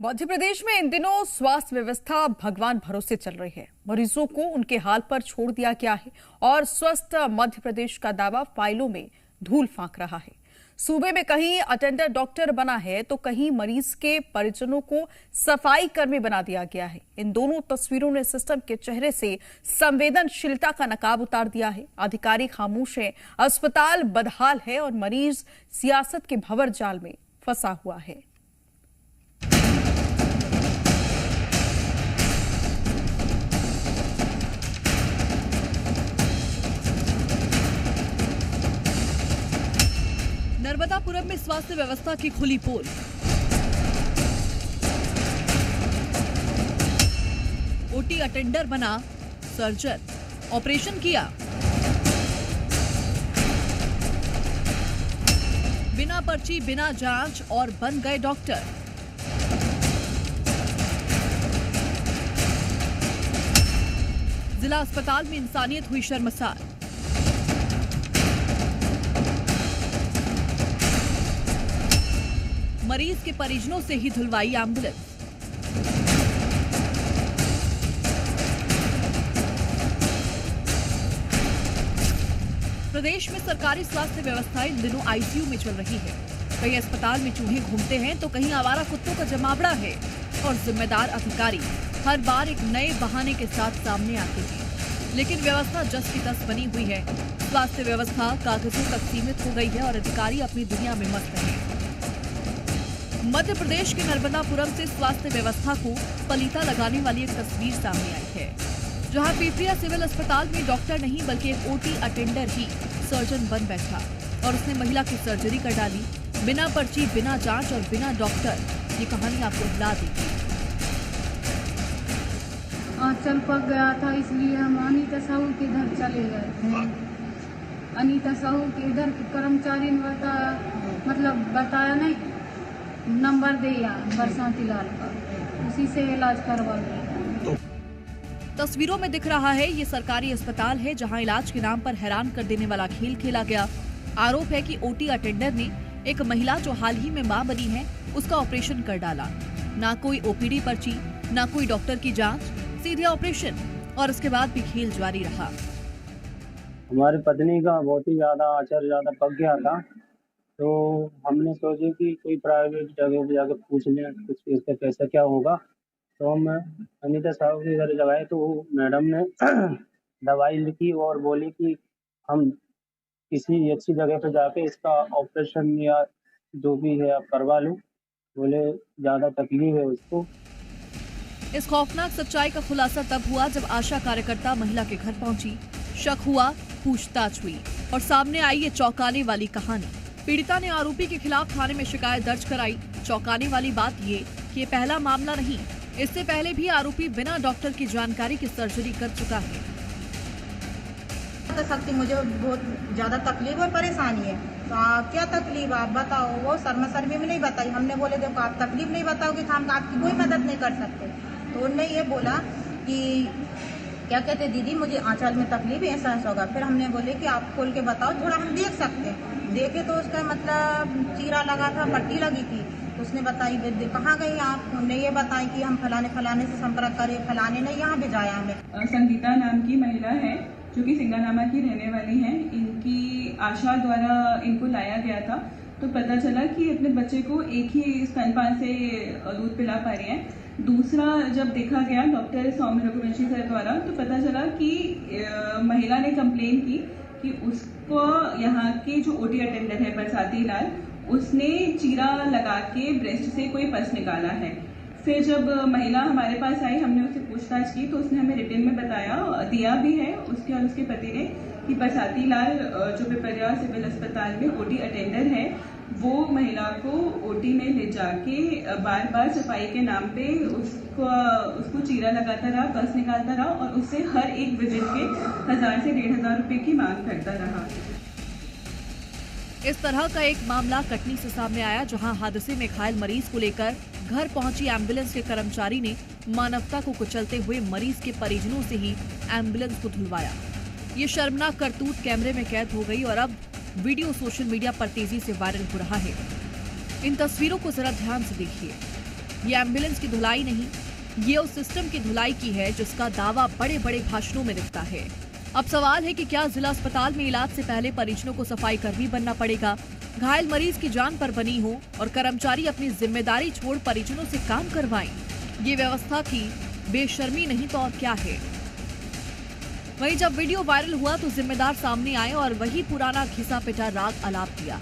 मध्य प्रदेश में इन दिनों स्वास्थ्य व्यवस्था भगवान भरोसे चल रही है। मरीजों को उनके हाल पर छोड़ दिया गया है और स्वस्थ मध्य प्रदेश का दावा फाइलों में धूल फांक रहा है। सूबे में कहीं अटेंडर डॉक्टर बना है तो कहीं मरीज के परिजनों को सफाई कर्मी बना दिया गया है। इन दोनों तस्वीरों ने सिस्टम के चेहरे से संवेदनशीलता का नकाब उतार दिया है। अधिकारी खामोश है, अस्पताल बदहाल है और मरीज सियासत के भंवर जाल में फंसा हुआ है। नर्मदापुरम में स्वास्थ्य व्यवस्था की खुली पोल। ओटी अटेंडर बना सर्जन, ऑपरेशन किया। बिना पर्ची, बिना जांच और बन गए डॉक्टर। जिला अस्पताल में इंसानियत हुई शर्मसार। मरीज के परिजनों से ही धुलवाई एम्बुलेंस। प्रदेश में सरकारी स्वास्थ्य व्यवस्था इन दिनों आईसीयू में चल रही है। कहीं अस्पताल में चूहे घूमते हैं तो कहीं आवारा कुत्तों का जमावड़ा है और जिम्मेदार अधिकारी हर बार एक नए बहाने के साथ सामने आते हैं। लेकिन व्यवस्था जस की तस बनी हुई है। स्वास्थ्य व्यवस्था कागजों तक सीमित हो गई है और अधिकारी अपनी दुनिया में मस्त हैं। मध्य प्रदेश के नर्मदापुरम से स्वास्थ्य व्यवस्था को पलीता लगाने वाली एक तस्वीर सामने आई है, जहां पीपरिया सिविल अस्पताल में डॉक्टर नहीं बल्कि एक ओटी अटेंडर ही सर्जन बन बैठा और उसने महिला की सर्जरी कर डाली। बिना पर्ची, बिना जांच और बिना डॉक्टर। ये कहानी आपको हिला देगी। आंचल पक गया था, इसलिए हम अनीता साहू के इधर चले गए थे। अनीता साहू के इधर के कर्मचारी ने बताया नहीं, नंबर दिया बरसाती लाल का, उसी से इलाज करवा लिया। तस्वीरों में दिख रहा है ये सरकारी अस्पताल है जहां इलाज के नाम पर हैरान कर देने वाला खेल खेला गया। आरोप है कि ओटी अटेंडर ने एक महिला जो हाल ही में मां बनी है उसका ऑपरेशन कर डाला। ना कोई ओपीडी पर्ची, ना कोई डॉक्टर की जांच, सीधे ऑपरेशन और उसके बाद भी खेल जारी रहा। हमारी पत्नी का बहुत ही ज्यादा पक गया था, तो हमने सोचे कि कोई प्राइवेट जगह पे जाकर पूछ लें कुछ इसका कैसा क्या होगा। तो हम अनीता साहब के घर जब आए तो मैडम ने दवाई लिखी और बोली कि हम किसी अच्छी जगह पे जाके इसका ऑपरेशन या जो भी है आप करवा लो। बोले ज़्यादा तकलीफ है उसको। इस खौफनाक सच्चाई का खुलासा तब हुआ जब आशा कार्यकर्ता महिला के घर पहुंची। शक हुआ, पूछताछ हुई और सामने आई ये चौंकाने वाली कहानी। पीड़िता ने आरोपी के खिलाफ थाने में शिकायत दर्ज कराई। चौंकाने वाली बात ये कि ये पहला मामला नहीं, इससे पहले भी आरोपी बिना डॉक्टर की जानकारी की सर्जरी कर चुका है। सकती मुझे बहुत ज़्यादा तकलीफ और परेशानी है। तो क्या तकलीफ आप बताओ। वो शर्मी में नहीं बताई। हमने बोले देखो आप तकलीफ नहीं बताओगे तो हम आपकी कोई मदद नहीं कर सकते। तो उन्होंने ये बोला कि क्या कहते दिदी मुझे आंचल में तकलीफ ऐसा होगा। फिर हमने बोले कि आप खोल के बताओ, थोड़ा हम देख सकते हैं। देखे तो उसका चीरा लगा था, पट्टी लगी थी। तो उसने बताई कहाँ गई आप। हमने ये बताई कि हम फलाने से संपर्क करें, फलाने ने यहाँ भेजाया हमें। संगीता नाम की महिला है जो कि सिंगानामा की रहने वाली है। इनकी आशा द्वारा इनको लाया गया था। तो पता चला कि अपने बच्चे को एक ही स्तनपान से दूध पिला पा रही है। दूसरा जब देखा गया डॉक्टर सौम्य रघुवंशी सर द्वारा तो पता चला कि महिला ने कंप्लेन की कि उसको यहाँ के जो ओटी अटेंडर है बरसाती लाल, उसने चीरा लगा के ब्रेस्ट से कोई पस निकाला है। फिर जब महिला हमारे पास आई, हमने उससे पूछताछ की तो उसने हमें रिटन में दिया भी है उसके और उसके पति ने कि बरसाती लाल जो पिपरिया सिविल अस्पताल में ओटी अटेंडर है, वो महिला को ओटी में ले जाके बार बार सफाई के नाम पे उसको चीरा लगाता रहा, पस निकालता रहा और उससे हर एक विजिट के 1000 से 1500 रुपए की मांग करता रहा। इस तरह का एक मामला कटनी से सामने आया, जहां हादसे में घायल मरीज को लेकर घर पहुंची एम्बुलेंस के कर्मचारी ने मानवता को कुचलते हुए मरीज के परिजनों से ही एम्बुलेंस को धुलवाया। ये शर्मनाक करतूत कैमरे में कैद हो गई और अब वीडियो सोशल मीडिया पर तेजी से वायरल हो रहा है। इन तस्वीरों को जरा ध्यान से देखिए। ये एम्बुलेंस की धुलाई नहीं, ये उस सिस्टम की धुलाई की है जिसका दावा बड़े बड़े भाषणों में दिखता है। अब सवाल है कि क्या जिला अस्पताल में इलाज से पहले परिजनों को सफाई कर्मी बनना पड़ेगा, घायल मरीज की जान पर बनी हो और कर्मचारी अपनी जिम्मेदारी छोड़ परिजनों से काम करवाएं। ये व्यवस्था की बेशर्मी नहीं तो और क्या है। वहीं जब वीडियो वायरल हुआ तो जिम्मेदार सामने आए और वही पुराना घिसा पिटा राग आलाप किया।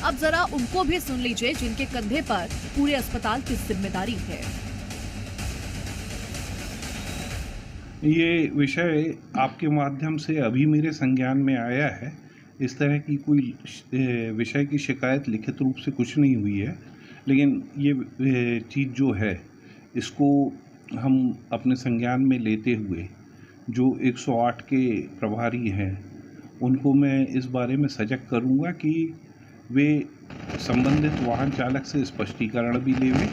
अब जरा उनको भी सुन लीजिए जिनके कंधे पर पूरे अस्पताल की जिम्मेदारी है। ये विषय आपके माध्यम से अभी मेरे संज्ञान में आया है। इस तरह की कोई विषय की शिकायत लिखित रूप से कुछ नहीं हुई है, लेकिन ये चीज़ जो है इसको हम अपने संज्ञान में लेते हुए जो 108 के प्रभारी हैं उनको मैं इस बारे में सजग करूंगा कि वे संबंधित वाहन चालक से स्पष्टीकरण भी लेवें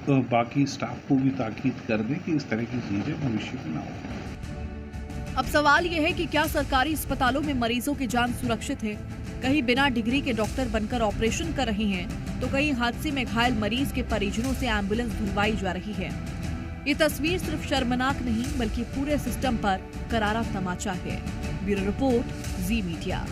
और बाकी स्टाफ को भी ताकीद कर दें कि इस तरह की चीज़ें भविष्य में ना हो। अब सवाल यह है कि क्या सरकारी अस्पतालों में मरीजों की जान सुरक्षित है? कहीं बिना डिग्री के डॉक्टर बनकर ऑपरेशन कर रहे हैं तो कहीं हादसे में घायल मरीज के परिजनों से एम्बुलेंस धुलवाई जा रही है। ये तस्वीर सिर्फ शर्मनाक नहीं बल्कि पूरे सिस्टम पर करारा तमाचा है। ब्यूरो रिपोर्ट, जी मीडिया।